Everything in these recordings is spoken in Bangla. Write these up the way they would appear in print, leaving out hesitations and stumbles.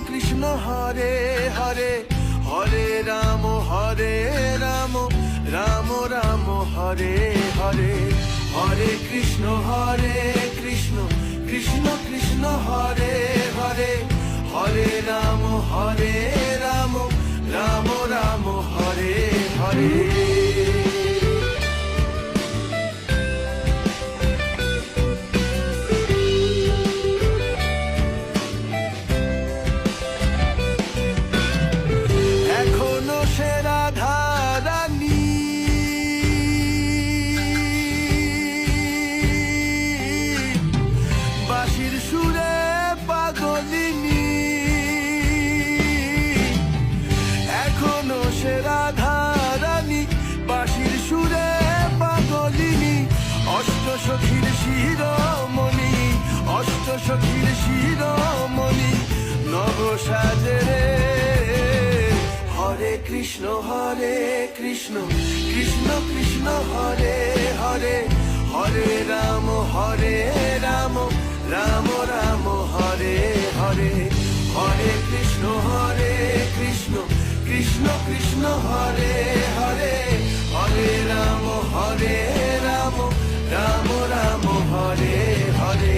কৃষ্ণ হরে হরে, হরে রাম রাম রাম হরে হরে, হরে কৃষ্ণ কৃষ্ণ কৃষ্ণ হরে হরে, হরে রাম রাম রাম হরে হরে। সখীর শিরোমণি, অষ্ট সখীর শিরোমণি নব সাজে রে। হরে কৃষ্ণ কৃষ্ণ কৃষ্ণ হরে হরে, হরে রাম রাম রাম হরে হরে, হরে কৃষ্ণ কৃষ্ণ কৃষ্ণ হরে হরে, হরে রাম রাম রাম হরে হরে।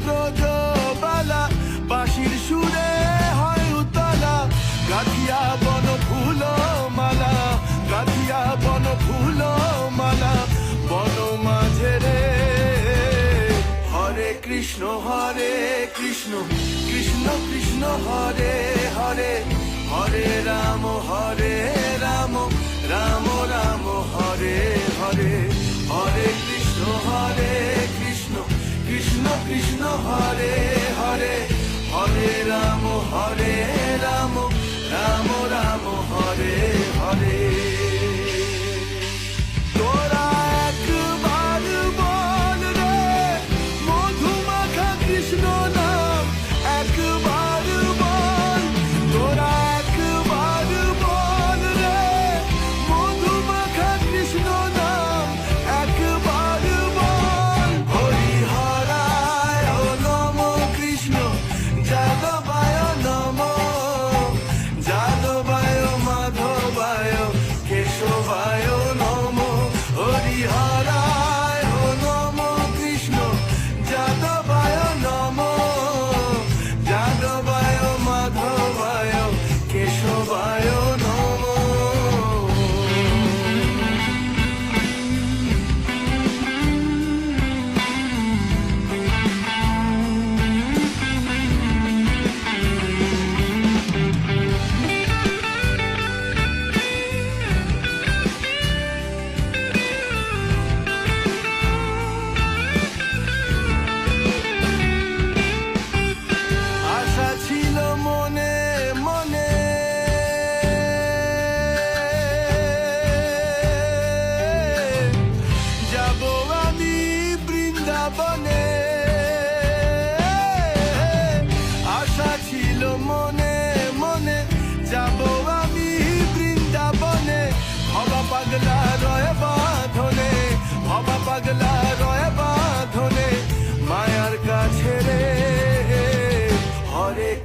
ব্রজবালা বাঁশির সুরে হয় উতলা, গাথিয়া বন ফুল মালা, গাথিয়া বন ফুল মালা বন মাঝে রে। হরে কৃষ্ণ কৃষ্ণ কৃষ্ণ হরে হরে, হরে রাম রাম রাম হরে হরে, হরে কৃষ্ণ কৃষ্ণ কৃষ্ণ হরে হরে, হরে রাম রাম রাম হরে হরে। তোরা একবার বল রে মধুমাখা কৃষ্ণ নাম, একবার বল, তোরা একবার বল রে মধুমাখা কৃষ্ণ নাম, একবার বল। হরিহরায় নম কৃষ্ণ যাদবায় নম, যাদবায় মাধব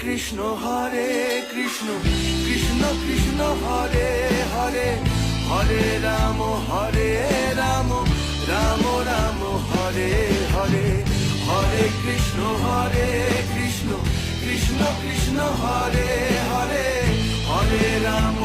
কৃষ্ণ কৃষ্ণ কৃষ্ণ হরে হরে হরে রাম রাম রাম হরে হরে হরে কৃষ্ণ কৃষ্ণ কৃষ্ণ কৃষ্ণ হরে হরে হরে রাম